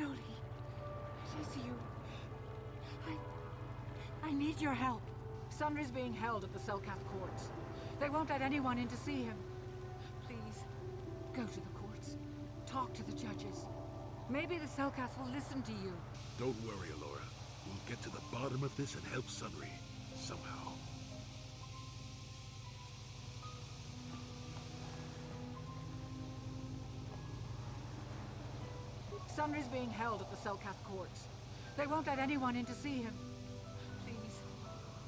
Jody, it is you. I need your help. Sundry's being held at the Selkath courts. They won't let anyone in to see him. Please, go to the courts. Talk to the judges. Maybe the Selkath will listen to you. Don't worry, Alora. We'll get to the bottom of this and help Sundry. Somehow. Sundry's being held at the Selkath courts. They won't let anyone in to see him. Please,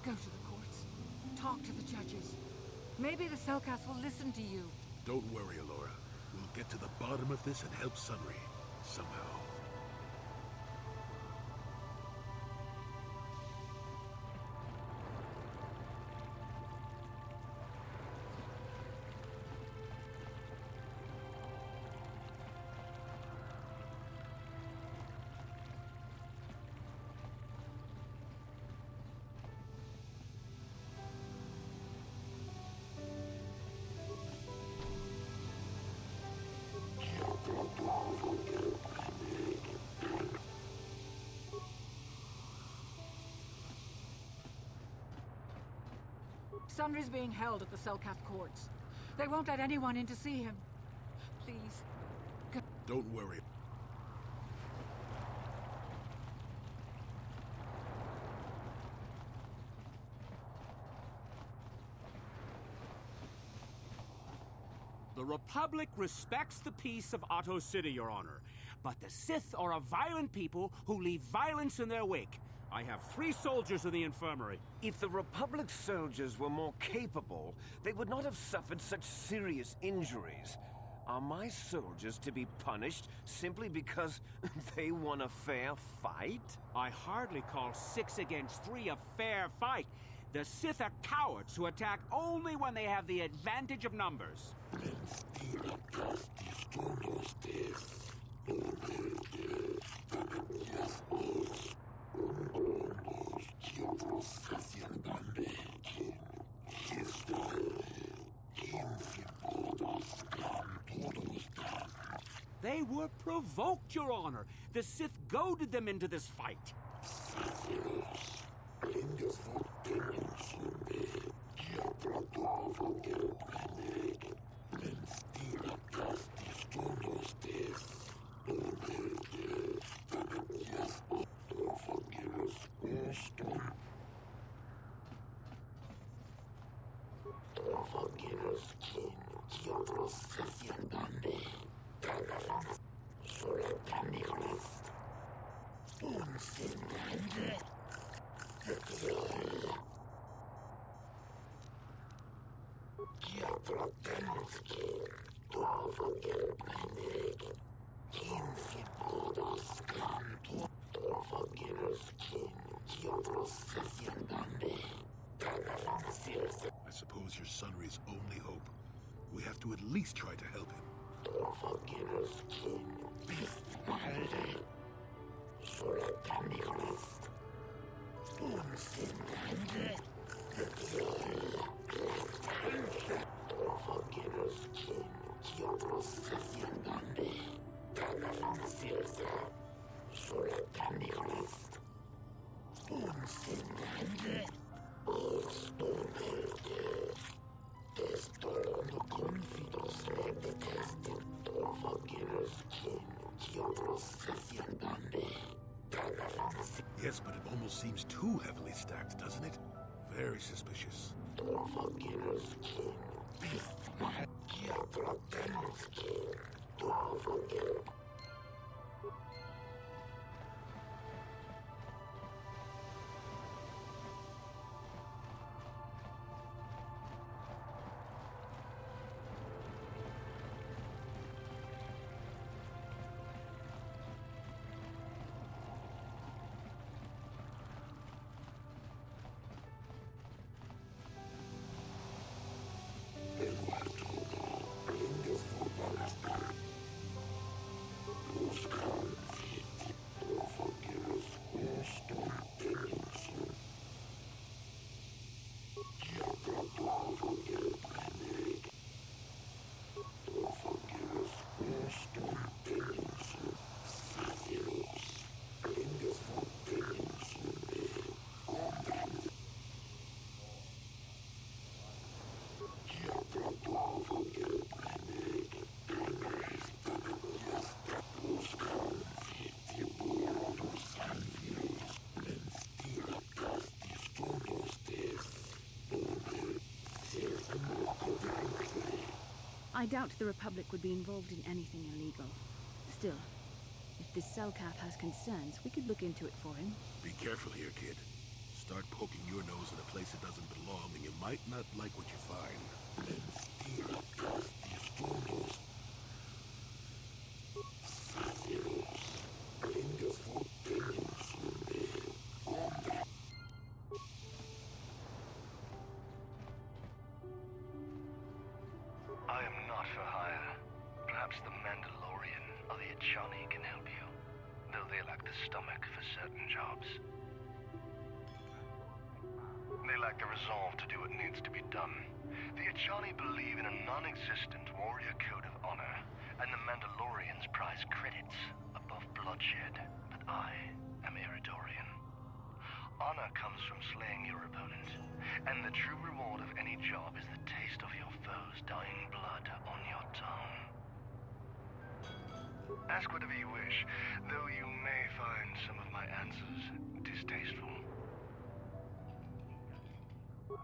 go to the courts. Talk to the judges. Maybe the Selkath will listen to you. Don't worry, Alora. We'll get to the bottom of this and help Sundry. Somehow. Sundry's being held at the Selkath courts. They won't let anyone in to see him. Please, go. Don't worry. The Republic respects the peace of Otto City, Your Honor. But the Sith are a violent people who leave violence in their wake. I have 3 soldiers in the infirmary. If the Republic soldiers were more capable, they would not have suffered such serious injuries. Are my soldiers to be punished simply because they won a fair fight? I hardly call 6 against 3 a fair fight. The Sith are cowards who attack only when they have the advantage of numbers. They were provoked, Your Honor. The Sith goaded them into this fight. I suppose you're Sundry's only hope. We have to at least try to help him. Yes, but it almost seems too heavily stacked, doesn't it? Very suspicious. I doubt the Republic would be involved in anything illegal. Still, if this Selkath has concerns, we could look into it for him. Be careful here, kid. Start poking your nose in a place that doesn't belong, and you might not like what you find. I am not for hire. Perhaps the Mandalorian or the Achani can help you, though they lack the stomach for certain jobs. They lack the resolve to do what needs to be done. The Achani believe in a non-existent warrior code of honor, and the Mandalorians prize credits above bloodshed. But I am Eridorian. Honor comes from slaying your opponent, and the true reward of any job is the taste of your foe's dying blood on your tongue. Ask whatever you wish, though you may find some of my answers distasteful.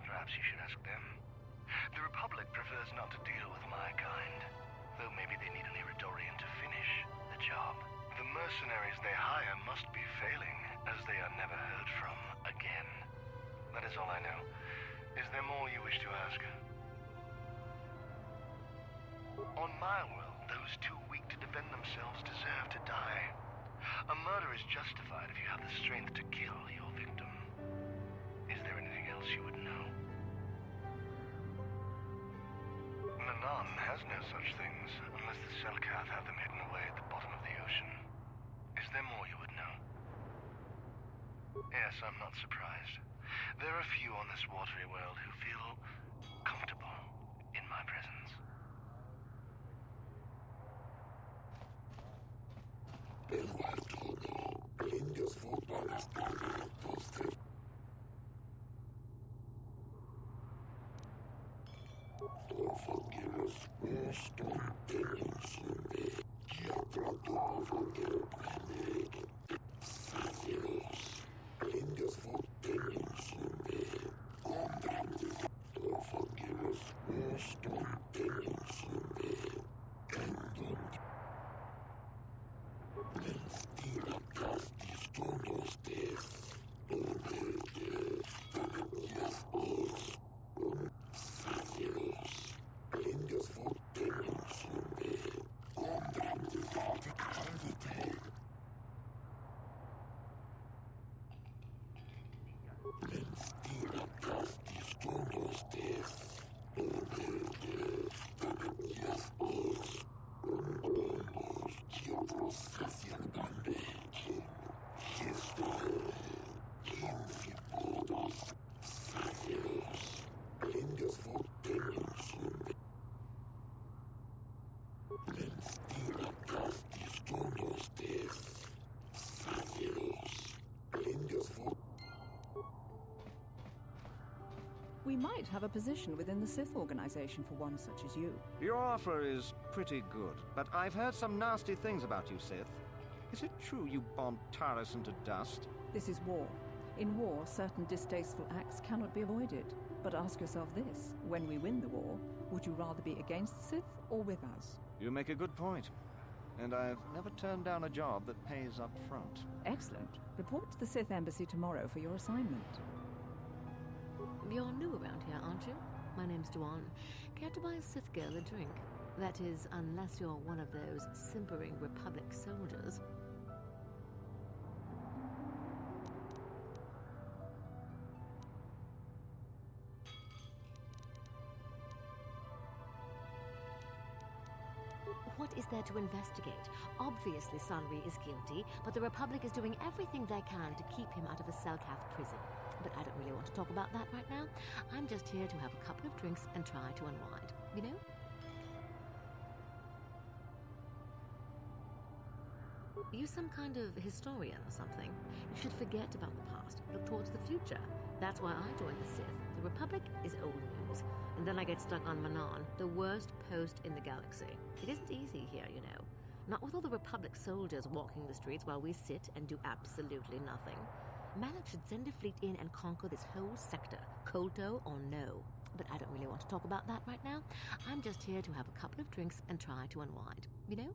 Perhaps you should ask them. The Republic prefers not to deal with my kind, though maybe they need an Eridorian to finish the job. The mercenaries they hire must be failing, as they are never heard from again. That is all I know. Is there more you wish to ask? On my world, those too weak to defend themselves deserve to die. A murder is justified if you have the strength to kill your victim. Is there anything else you would know? Manon has no such things, unless the Selkath have them hidden away at the bottom of the ocean. Is there more you would know? Yes, I'm not surprised. There are few on this watery world who feel comfortable in my presence. We might have a position within the Sith organization for one such as you. Your offer is pretty good, but I've heard some nasty things about you, Sith. Is it true you bombed Taris into dust? This is war. In war, certain distasteful acts cannot be avoided. But ask yourself this, when we win the war, would you rather be against the Sith or with us? You make a good point. And I've never turned down a job that pays up front. Excellent. Report to the Sith Embassy tomorrow for your assignment. You're new around here, aren't you? My name's Duan. Care to buy a Sith girl a drink? That is, unless you're one of those simpering Republic soldiers. What is there to investigate? Obviously, Sunry is guilty, but the Republic is doing everything they can to keep him out of a Selkath prison. But I don't really want to talk about that right now. I'm just here to have a couple of drinks and try to unwind, you know? You're some kind of historian or something. You should forget about the past, look towards the future. That's why I joined the Sith. The Republic is old news. And then I get stuck on Manon, the worst post in the galaxy. It isn't easy here, you know. Not with all the Republic soldiers walking the streets while we sit and do absolutely nothing. Malak should send a fleet in and conquer this whole sector, KOTOR or no. But I don't really want to talk about that right now. I'm just here to have a couple of drinks and try to unwind, you know?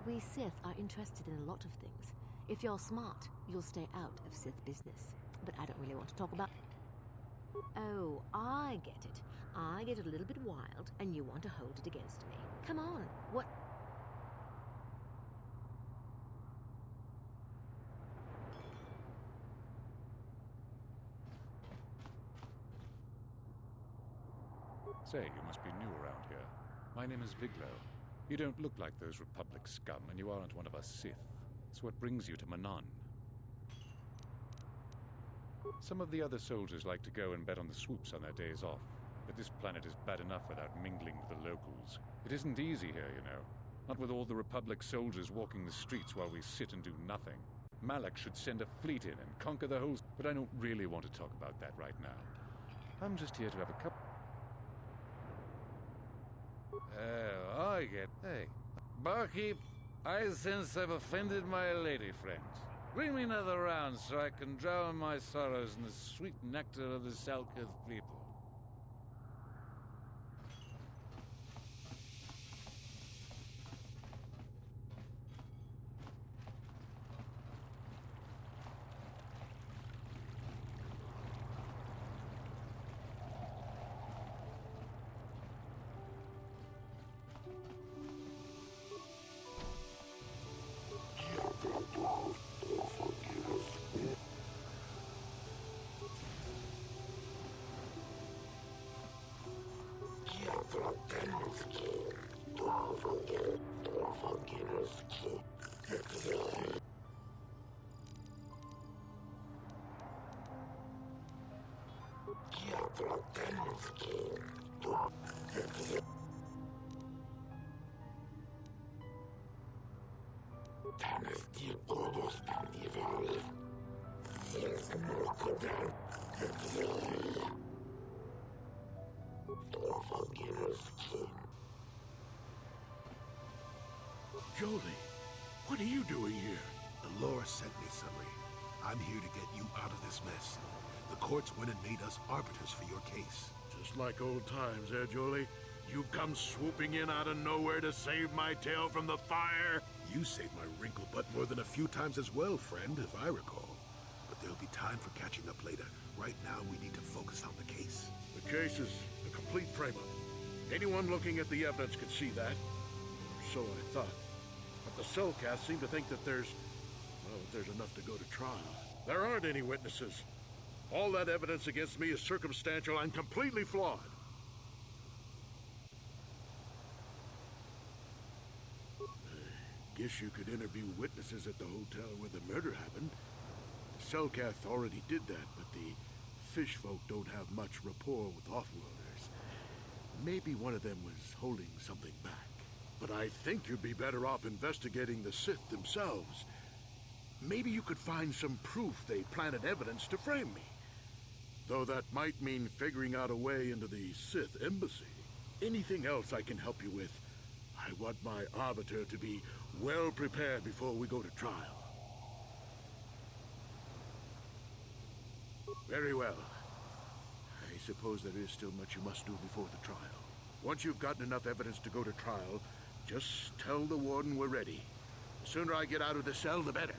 We Sith are interested in a lot of things. If you're smart, you'll stay out of Sith business. But I don't really want to talk about... Oh, I get it. I get a little bit wild, and you want to hold it against me. Come on, what... Say, you must be new around here. My name is Viglo. You don't look like those Republic scum, and you aren't one of us Sith. So what brings you to Manon? Some of the other soldiers like to go and bet on the swoops on their days off. But this planet is bad enough without mingling with the locals. It isn't easy here, you know. Not with all the Republic soldiers walking the streets while we sit and do nothing. Malak should send a fleet in and conquer the whole... But I don't really want to talk about that right now. I'm just here to have a cup... Oh, I get... Hey, barkeep, I sense I've offended my lady friends. Bring me another round so I can drown my sorrows in the sweet nectar of the Selkirk people. Jolie, what are you doing here? Dolores sent me, Sully. I'm here to get you out of this mess. The courts went and made us arbiters for your case. Just like old times, eh, Jolie? You come swooping in out of nowhere to save my tail from the fire? You saved my wrinkle butt more than a few times as well, friend, if I recall. But there'll be time for catching up later. Right now, we need to focus on the case. The case is a complete frame-up. Anyone looking at the evidence could see that. Or so I thought. But the Cellcats seem to think that there's enough to go to trial. There aren't any witnesses. All that evidence against me is circumstantial and completely flawed. I guess you could interview witnesses at the hotel where the murder happened. The Cellcath already did that, but the fish folk don't have much rapport with offworlders. Maybe one of them was holding something back. But I think you'd be better off investigating the Sith themselves. Maybe you could find some proof they planted evidence to frame me. Though that might mean figuring out a way into the Sith embassy. Anything else I can help you with? I want my arbiter to be well prepared before we go to trial. Very well. I suppose there is still much you must do before the trial. Once you've gotten enough evidence to go to trial, just tell the warden we're ready. The sooner I get out of the cell, the better.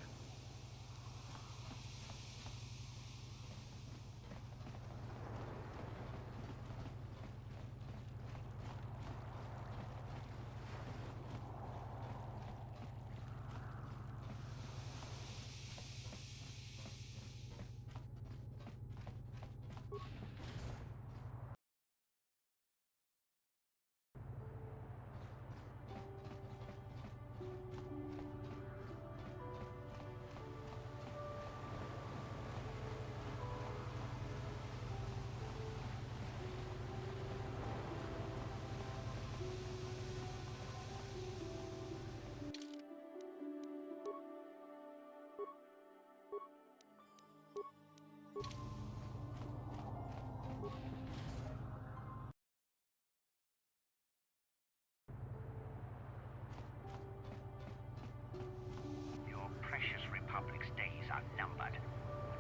Your precious Republic's days are numbered. It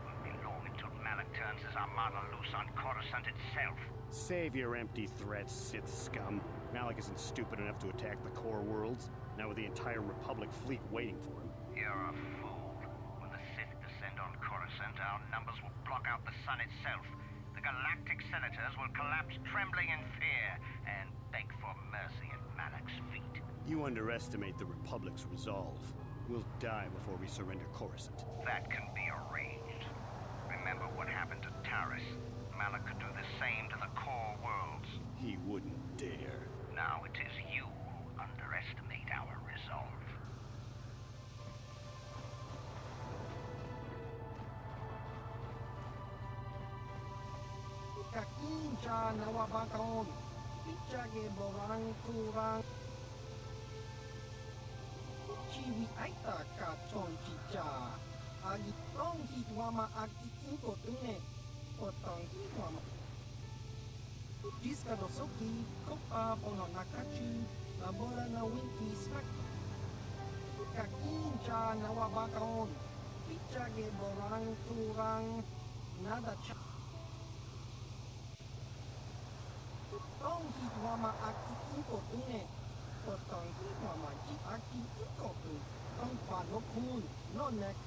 will Silences Armada loose on Coruscant itself. Save your empty threats, Sith scum. Malak isn't stupid enough to attack the core worlds, now with the entire Republic fleet waiting for him. You're a fool. When the Sith descend on Coruscant, our numbers will block out the sun itself. The galactic senators will collapse trembling in fear and beg for mercy at Malak's feet. You underestimate the Republic's resolve. We'll die before we surrender Coruscant. That can be arranged. Remember what happened to Taris. Malak could do the same to the core worlds. He wouldn't dare. Now it is you who underestimate our resolve. Kakinja nawabakon. Pichage borang kurang. Chiwi aita ka chon chicha. Agi tong hitwama aki inko tune. Otong hitwama. Diska dosoki kopa pono nakachu. Labora na winki smack. Kakinja nawabakon. Pichage borang kurang. Nada cha. Tong hitwama aki inko tune. Otong hitwama ji aki inko tune. Tong panokun. Nonek.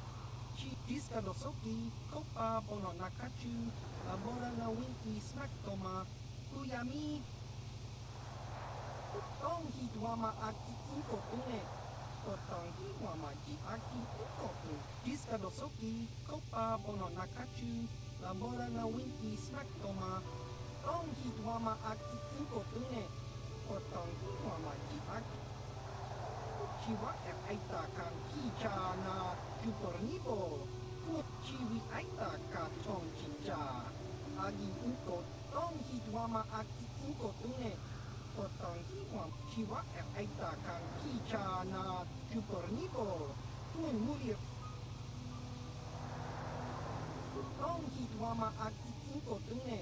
Chi diska dosoki kopa pono nakachu. Labora na winki smack toma. Kuyami. Tong hitwama aki inko tune. Otong hitwama ji aki inko tune. Diska dosoki kopa pono nakachu. Labora na winki smack toma. Tong hitwama aki inko tune. Otong hitwama ji aki. Chiwa aita kan kicha na jupornibo. Chiwi aita ka chong chicha. Agi inko tong hitwama aki inko tune. Otong hitwama. Chiwa aita kan kicha na jupornibo. Tun mulir. Tong hitwama aki inko tune.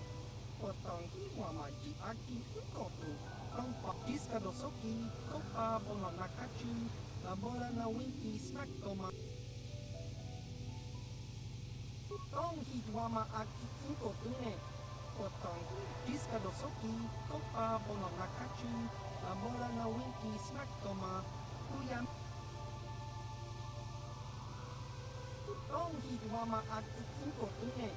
Otong hitwama ji aki inko tune. Tong diska dosoki kopa pono nakachu. Labora na winki smack toma. Tong hitwama aki inko tune. Otong diska dosoki kopa pono nakachu. Labora na winki smack toma. Kuyam. Tong hitwama aki inko tune.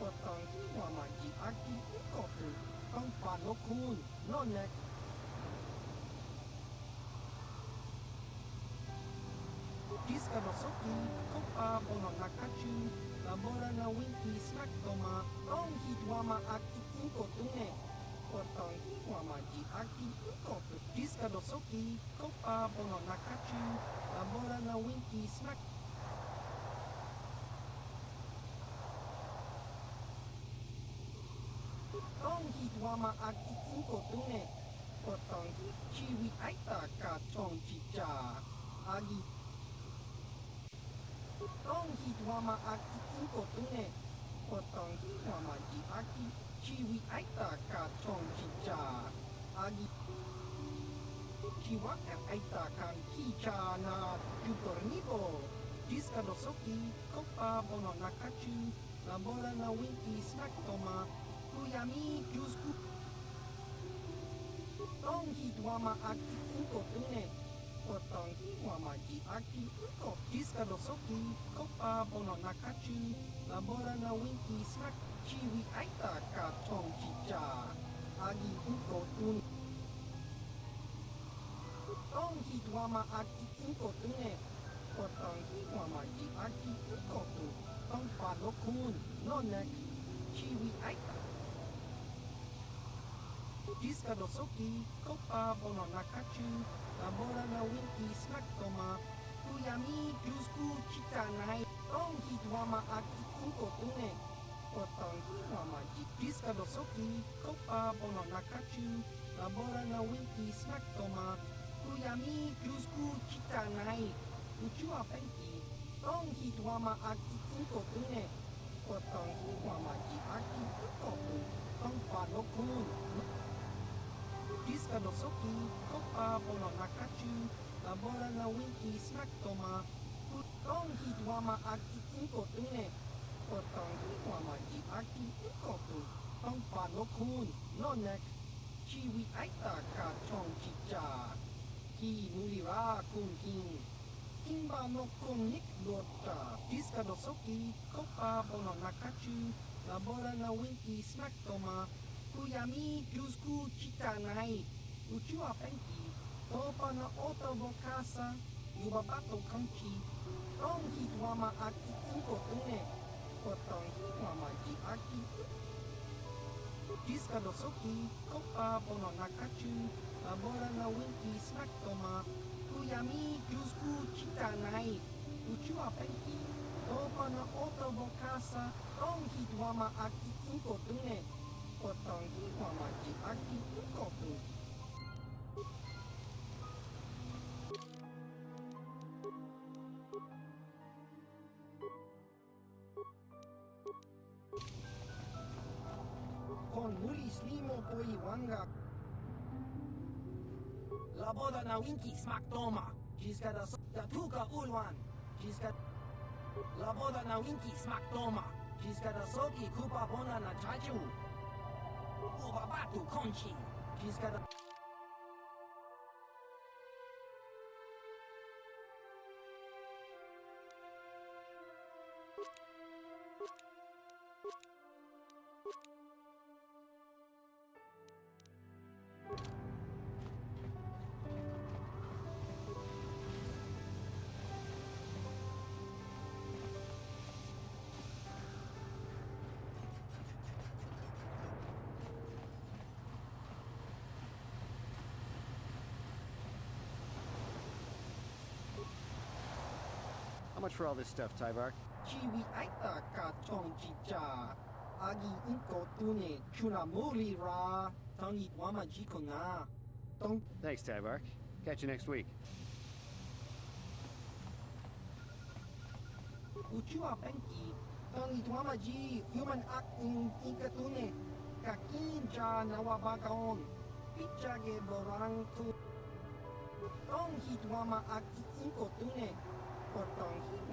Otong hitwama ji aki inko tune. Tong panokun. Nonek. Diska dosoki kopa pono nakachu. Labora na winki smack toma. Tong hitwama aki inko tune. Otong hitwama ji aki inko tune. Diska dosoki kopa pono nakachu. Labora na winki smack. Tong hitwama aki inko tune. Otong chiwi aita ka chong chicha. Agi. Tong hitwama aki inko tune. Otong hitwama ji aki. Chiwi aita ka chong chicha. Agi. Chiwa aita kan kicha na jupornibo. Diska dosoki kopa pono nakachu. Labora na winki smack toma. Kuyami jusku. Tong hitwama aki inko tune. Otong hitwama ji aki inko. Diska dosoki kopa pono nakachu. Labora na winki smack. Chiwi aita ka chong chicha. Agi inko tune. Tong hitwama aki inko tune. Otong hitwama ji aki inko tune. Tong panokun. Nonek. Chiwi aita. Diska dosoki kopa pono nakachu. Labora na winki smack toma. Kuyami jusku chitanai. Tong hitwama aki inko tune. Otong hitwama ji. Diska dosoki kopa pono nakachu. Labora na winki smack toma. Kuyami jusku chitanai. Uchua penki. Tong hitwama aki inko tune. Otong hitwama ji aki inko tune. Tong panokun. Diska dosoki kopa pono nakachu. Labora na winki smack toma. Tong hitwama aki inko tune. Potong hiwa maji aki ukotu. Tong panokun. Nonek. Chiwi aita ka chong chicha. Ki mulira kun king. Kimba no kun nik lota. Diska dosoki. Kopa bono nakachu. Labora na winki smack toma. Kuyami jusku chita nai. Uchua penki. Topa na oto bokasa. Yubabato kanchi. Tong hitwama aki inko tune. Potong hitwama ji aki. Diska dosoki. Kopa bono nakachu. Labora na winki smack toma. Kuyami jusku chita nai. Uchua penki. Topa na oto bokasa. Tong hitwama aki inko tune. Potong hitwama ji aki inko tune. Con mulis limo poi wanga. Laboda na winki smack toma. Jiska da tuka ulwan. Jiska. Laboda na winki smack toma. Jiska da soki kupa bona na chachu. Uba batu konchi. Jiska da. How much for all this stuff, Tyvark? Chiwi aita ka chong chicha. Agi inko tune. Chuna muri ra. Tangi wama jiko na. Tong. Thanks, Tyvark. Catch you next week. Uchua penki. Tangi wama ji. Human acting inkatune. Kakin ja nawabagaon. Pichage borang tu. Tong hitwama aki inko tune. Potong hit.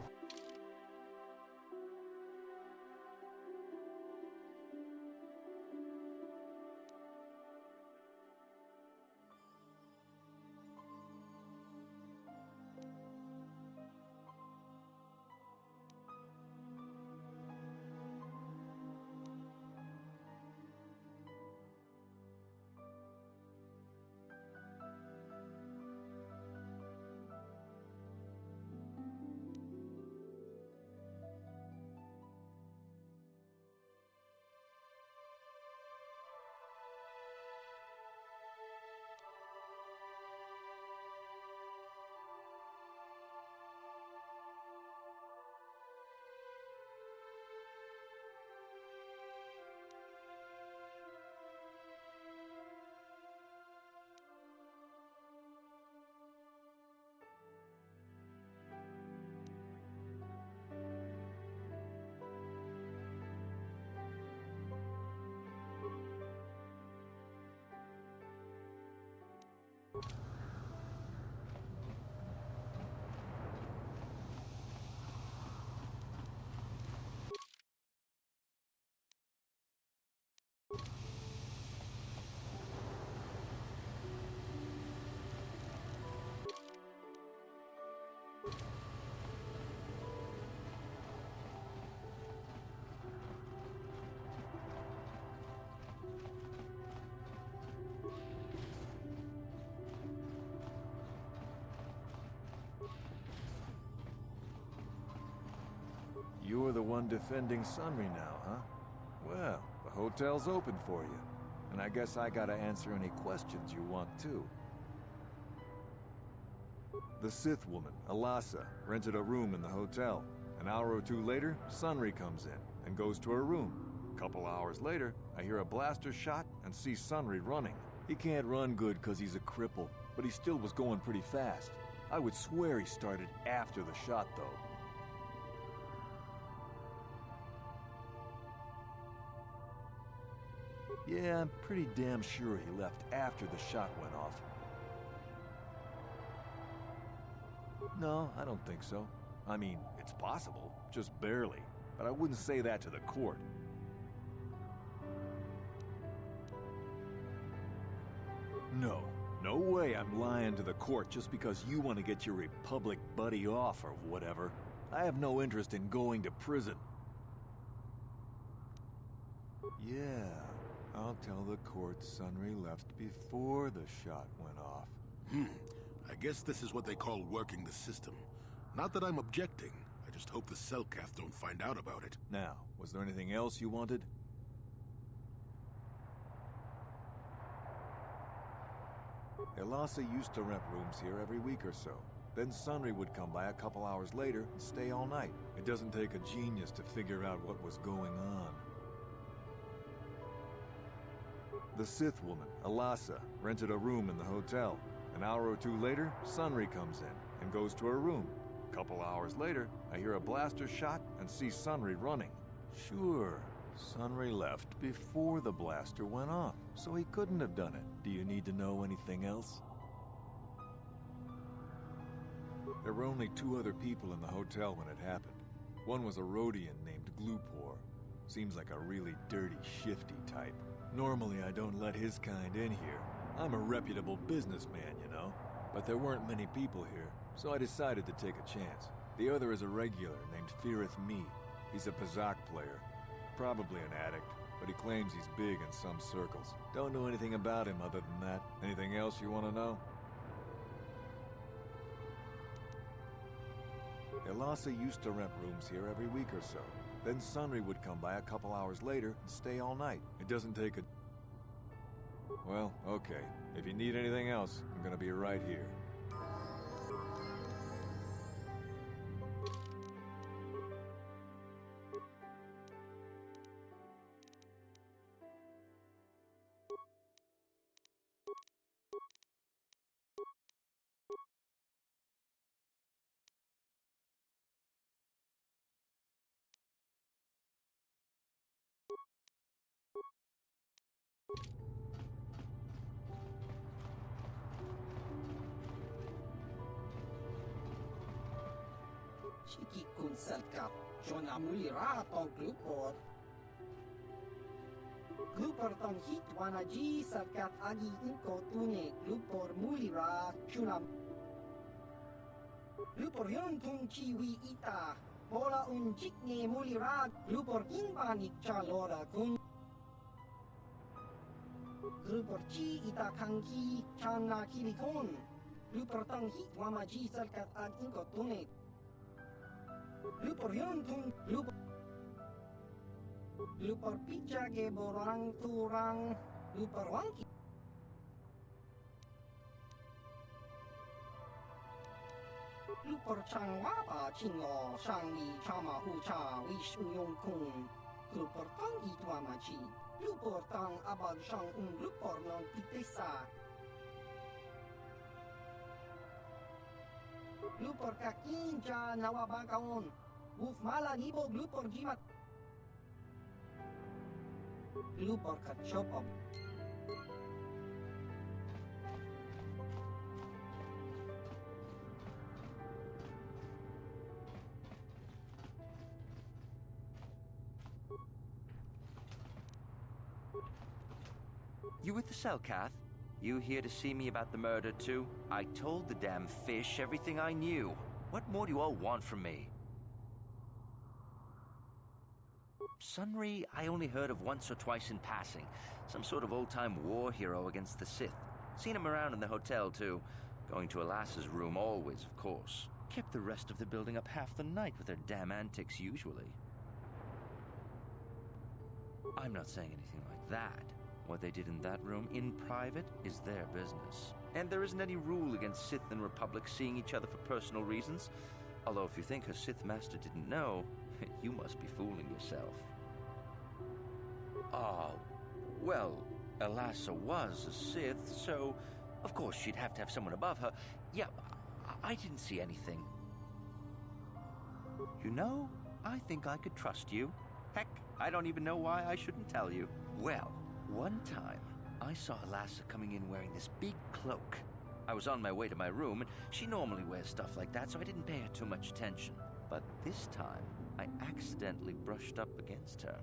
You're the one defending Sunry now, huh? Well, the hotel's open for you. And I guess I gotta answer any questions you want too. The Sith woman, Alasa, rented a room in the hotel. An hour or two later, Sunry comes in and goes to her room. A couple hours later, I hear a blaster shot and see Sunry running. He can't run good because he's a cripple, but he still was going pretty fast. I would swear he started after the shot, though. Yeah, I'm pretty damn sure he left after the shot went off. No, I don't think so. I mean, it's possible, just barely. but I wouldn't say that to the court. No way I'm lying to the court just because you want to get your Republic buddy off or whatever. I have no interest in going to prison. Yeah, I'll tell the court Sunry left before the shot went off. I guess this is what they call working the system. Not that I'm objecting. I just hope the Selkath don't find out about it. Now, was there anything else you wanted? Elasa used to rent rooms here every week or so. Then Sunry would come by a couple hours later and stay all night. It doesn't take a genius to figure out what was going on. The Sith woman, Elasa, rented a room in the hotel. An hour or two later, Sunry comes in and goes to her room. A couple hours later, I hear a blaster shot and see Sunry running. Sure, Sunry left before the blaster went off, so he couldn't have done it. Do you need to know anything else? There were only 2 other people in the hotel when it happened. One was a Rhodian named Glupor. Seems like a really dirty, shifty type. Normally I don't let his kind in here. I'm a reputable businessman, you know. But there weren't many people here, so I decided to take a chance. The other is a regular named Firith Me. He's a Pazak player. Probably an addict, but he claims he's big in some circles. Don't know anything about him other than that. Anything else you want to know? Elasa used to rent rooms here every week or so. Then Sunry would come by a couple hours later and stay all night. It doesn't take a... Well, okay. If you need anything else, I'm gonna be right here. Shiki kun Selkath, Jona mulira tong Glupor. Glupor tong hit wanaji Selkath agi inko tune Glupor mulira chunam. Glupor yon tung chiwi ita, bola un chikne mulira Glupor inbanik chalora kun. Glupor chi ita kanki chana kilikon. Glupor tong hit wamaji Selkath agi inko tune. Lupor yon tung lupor picha ge borang turang lupor wangki lupor chang wapa chingo shangmi chama ucha wish uyong kung lupor tang itwa machi lupor tang abag shang lupor non pitesa Lupor kakinja nawabakaon. Wuf mala nibo lupor jimat. Lupor kachopom. You with the Selkath? You here to see me about the murder, too? I told the damn fish everything I knew. What more do you all want from me? Sunry, I only heard of once or twice in passing. Some sort of old-time war hero against the Sith. Seen him around in the hotel, too. Going to Elasa's room always, of course. Kept the rest of the building up half the night with their damn antics, usually. I'm not saying anything like that. What they did in that room, in private, is their business. And there isn't any rule against Sith and Republic seeing each other for personal reasons. Although if you think her Sith master didn't know, you must be fooling yourself. Well, Elasa was a Sith, so of course she'd have to have someone above her. Yeah, I didn't see anything. You know, I think I could trust you. Heck, I don't even know why I shouldn't tell you. Well, one time, I saw Elasa coming in wearing this big cloak. I was on my way to my room, and she normally wears stuff like that, so I didn't pay her too much attention. But this time, I accidentally brushed up against her.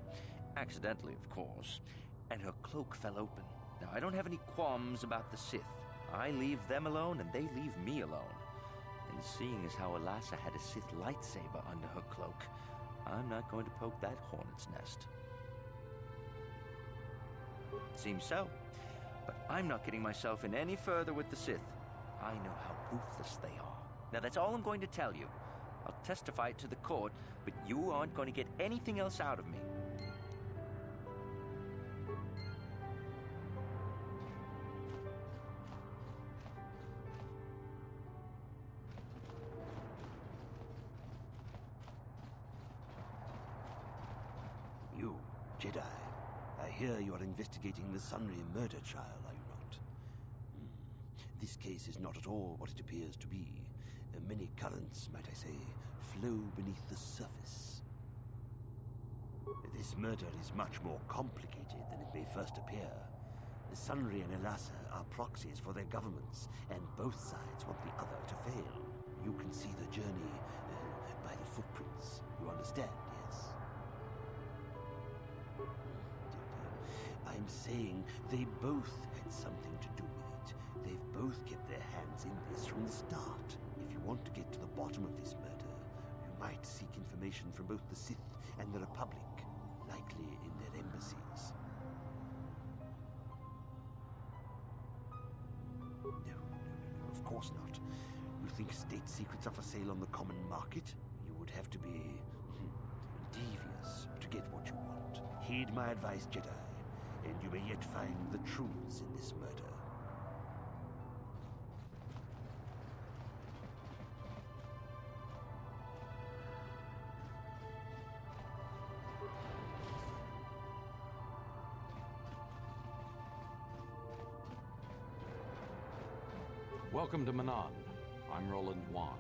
Accidentally, of course. And her cloak fell open. Now, I don't have any qualms about the Sith. I leave them alone, and they leave me alone. And seeing as how Alasa had a Sith lightsaber under her cloak, I'm not going to poke that hornet's nest. Seems so. But I'm not getting myself in any further with the Sith. I know how ruthless they are. Now, that's all I'm going to tell you. I'll testify it to the court, but you aren't going to get anything else out of me. You, Jedi. I hear you are investigating the Sunry murder trial, are you not? This case is not at all what it appears to be. Many currents, might I say, flow beneath the surface. This murder is much more complicated than it may first appear. Sunry and Alasa are proxies for their governments, and both sides want the other to fail. You can see the journey by the footprints. You understand, yes? I'm saying they both had something to do with it. They've both kept their hands in this from the start. If you want to get to the bottom of this murder, you might seek information from both the Sith and the Republic, likely in their embassies. No, of course not. You think state secrets are for sale on the common market? You would have to be devious to get what you want. Heed my advice, Jedi, and you may yet find the truths in this murder. Welcome to Manan. I'm Roland Wan.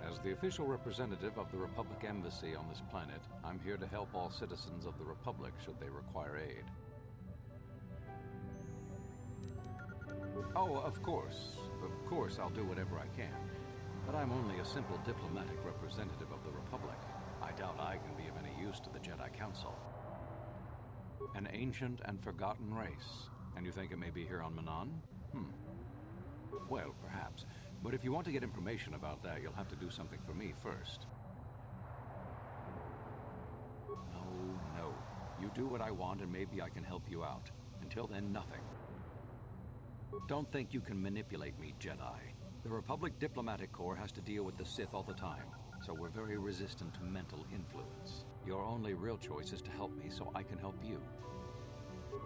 As the official representative of the Republic Embassy on this planet, I'm here to help all citizens of the Republic should they require aid. Oh, of course I'll do whatever I can. But I'm only a simple diplomatic representative of the Republic. I doubt I can be of any use to the Jedi Council. An ancient and forgotten race. And you think it may be here on Manan? Well, perhaps. But if you want to get information about that, you'll have to do something for me first. No. You do what I want and maybe I can help you out. Until then, nothing. Don't think you can manipulate me, Jedi. The Republic Diplomatic Corps has to deal with the Sith all the time, so we're very resistant to mental influence. Your only real choice is to help me so I can help you.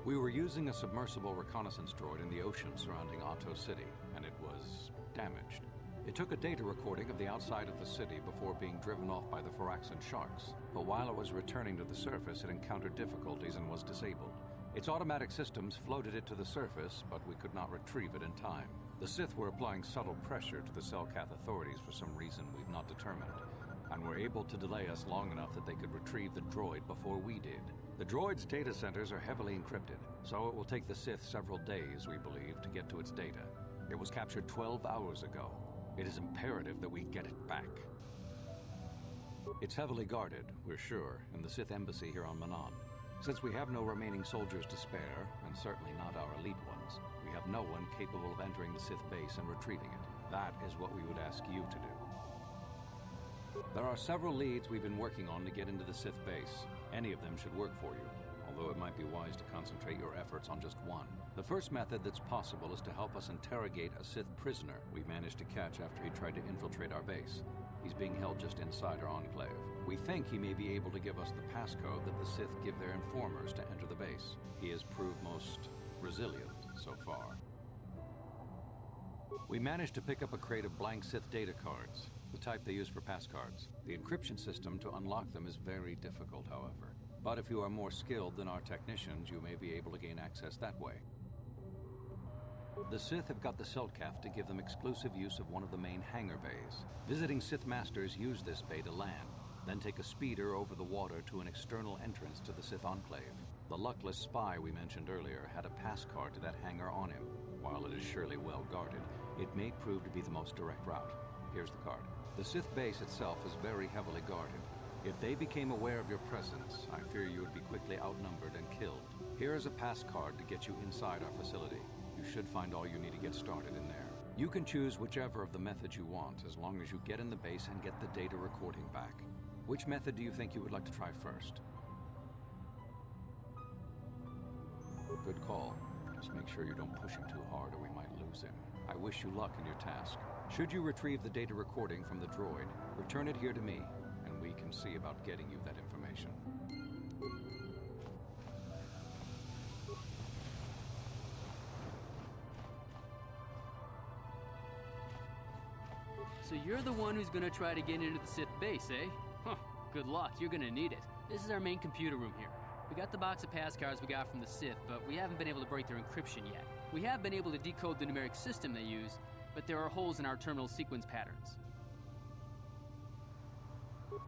We were using a submersible reconnaissance droid in the ocean surrounding Otto City, and it was damaged. It took a data recording of the outside of the city before being driven off by the Firaxan sharks, but while it was returning to the surface, it encountered difficulties and was disabled. Its automatic systems floated it to the surface, but we could not retrieve it in time. The Sith were applying subtle pressure to the Selkath authorities for some reason we've not determined, and were able to delay us long enough that they could retrieve the droid before we did. The droid's data centers are heavily encrypted, so it will take the Sith several days, we believe, to get to its data. It was captured 12 hours ago. It is imperative that we get it back. It's heavily guarded, we're sure, in the Sith embassy here on Manan. Since we have no remaining soldiers to spare, and certainly not our elite ones, we have no one capable of entering the Sith base and retrieving it. That is what we would ask you to do. There are several leads we've been working on to get into the Sith base. Any of them should work for you, although it might be wise to concentrate your efforts on just one. The first method that's possible is to help us interrogate a Sith prisoner we managed to catch after he tried to infiltrate our base. He's being held just inside our enclave. We think he may be able to give us the passcode that the Sith give their informers to enter the base. He has proved most resilient so far. We managed to pick up a crate of blank Sith data cards, the type they use for passcards. The encryption system to unlock them is very difficult, however. But if you are more skilled than our technicians, you may be able to gain access that way. The Sith have got the Selkath to give them exclusive use of one of the main hangar bays. Visiting Sith Masters use this bay to land, then take a speeder over the water to an external entrance to the Sith Enclave. The luckless spy we mentioned earlier had a passcard to that hangar on him. While it is surely well guarded, it may prove to be the most direct route. Here's the card. The Sith base itself is very heavily guarded. If they became aware of your presence, I fear you would be quickly outnumbered and killed. Here is a pass card to get you inside our facility. You should find all you need to get started in there. You can choose whichever of the methods you want, as long as you get in the base and get the data recording back. Which method do you think you would like to try first? Good call. Just make sure you don't push him too hard or we might lose him. I wish you luck in your task. Should you retrieve the data recording from the droid, return it here to me, and we can see about getting you that information. So you're the one who's gonna try to get into the Sith base, eh? Huh, good luck, you're gonna need it. This is our main computer room here. We got the box of pass cards we got from the Sith, but we haven't been able to break their encryption yet. We have been able to decode the numeric system they use, but there are holes in our terminal sequence patterns.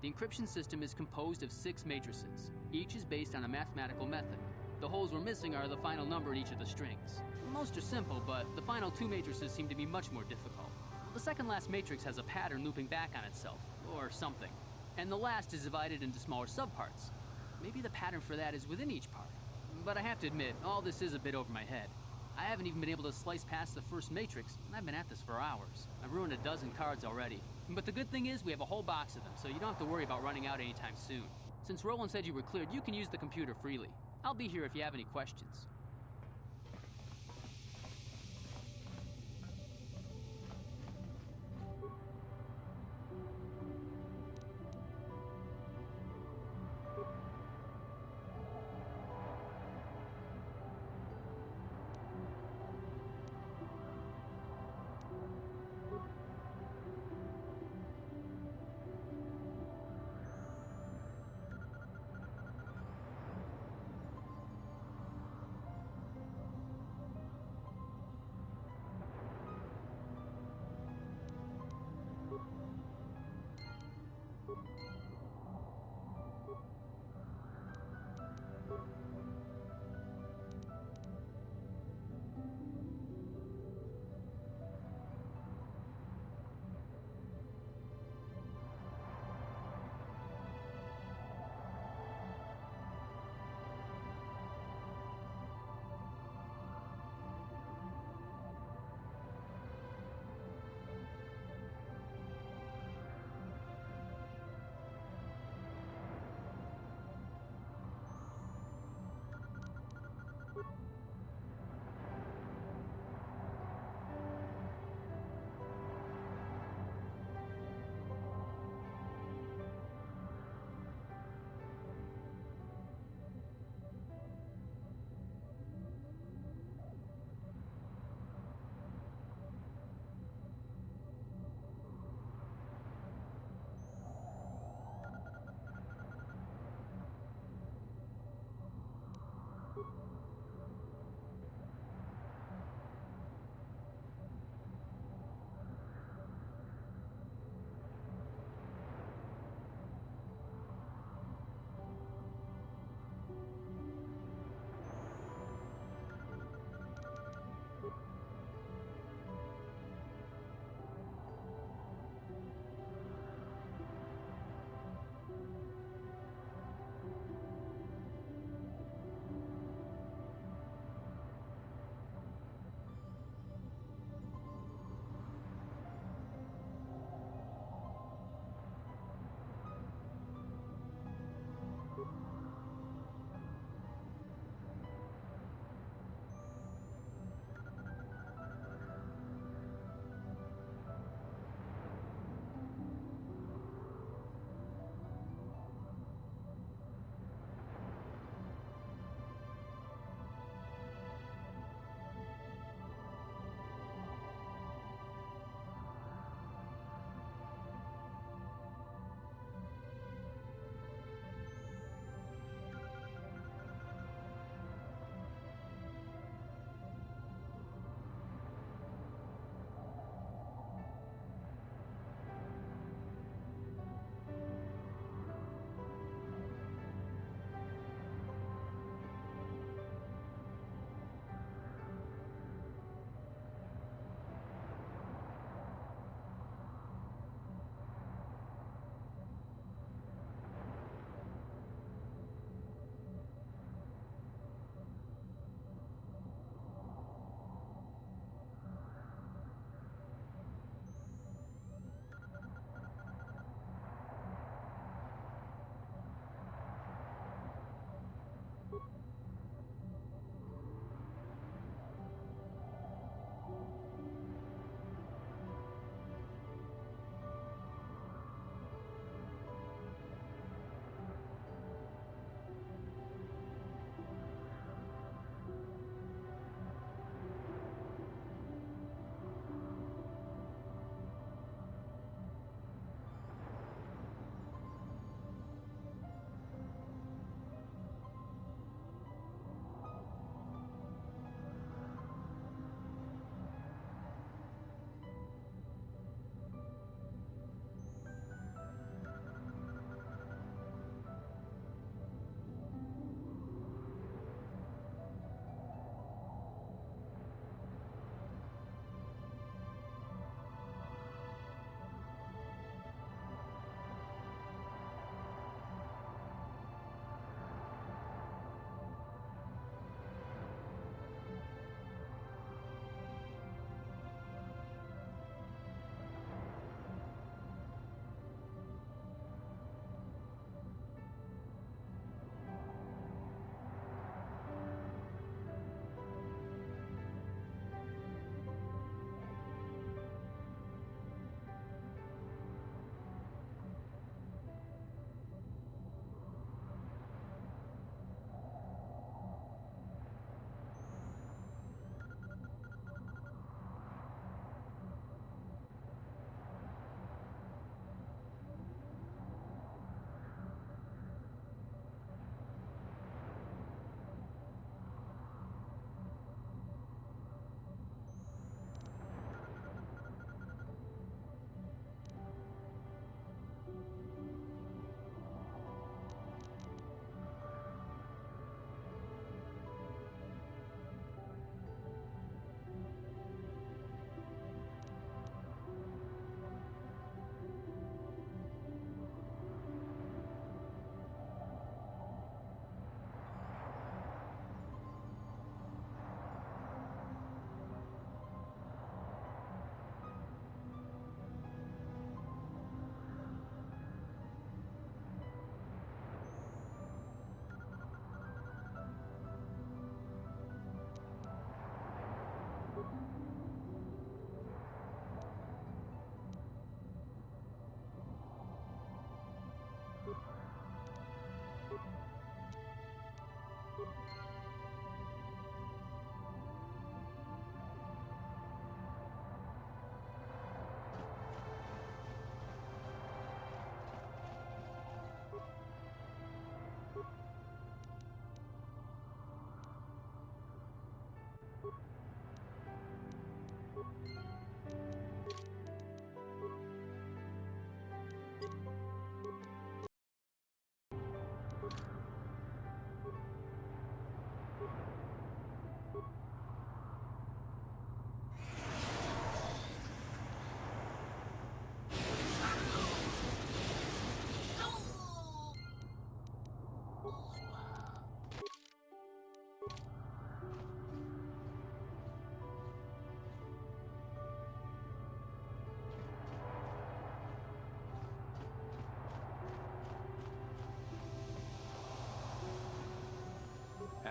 The encryption system is composed of 6 matrices. Each is based on a mathematical method. The holes we're missing are the final number in each of the strings. Most are simple, but the final 2 matrices seem to be much more difficult. The second last matrix has a pattern looping back on itself, or something. And the last is divided into smaller subparts. Maybe the pattern for that is within each part. But I have to admit, all this is a bit over my head. I haven't even been able to slice past the first matrix, and I've been at this for hours. I've ruined a dozen cards already. But the good thing is we have a whole box of them, so you don't have to worry about running out anytime soon. Since Roland said you were cleared, you can use the computer freely. I'll be here if you have any questions.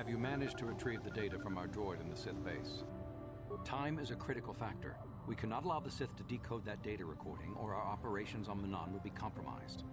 Have you managed to retrieve the data from our droid in the Sith base? Time is a critical factor. We cannot allow the Sith to decode that data recording, or our operations on Manon would be compromised.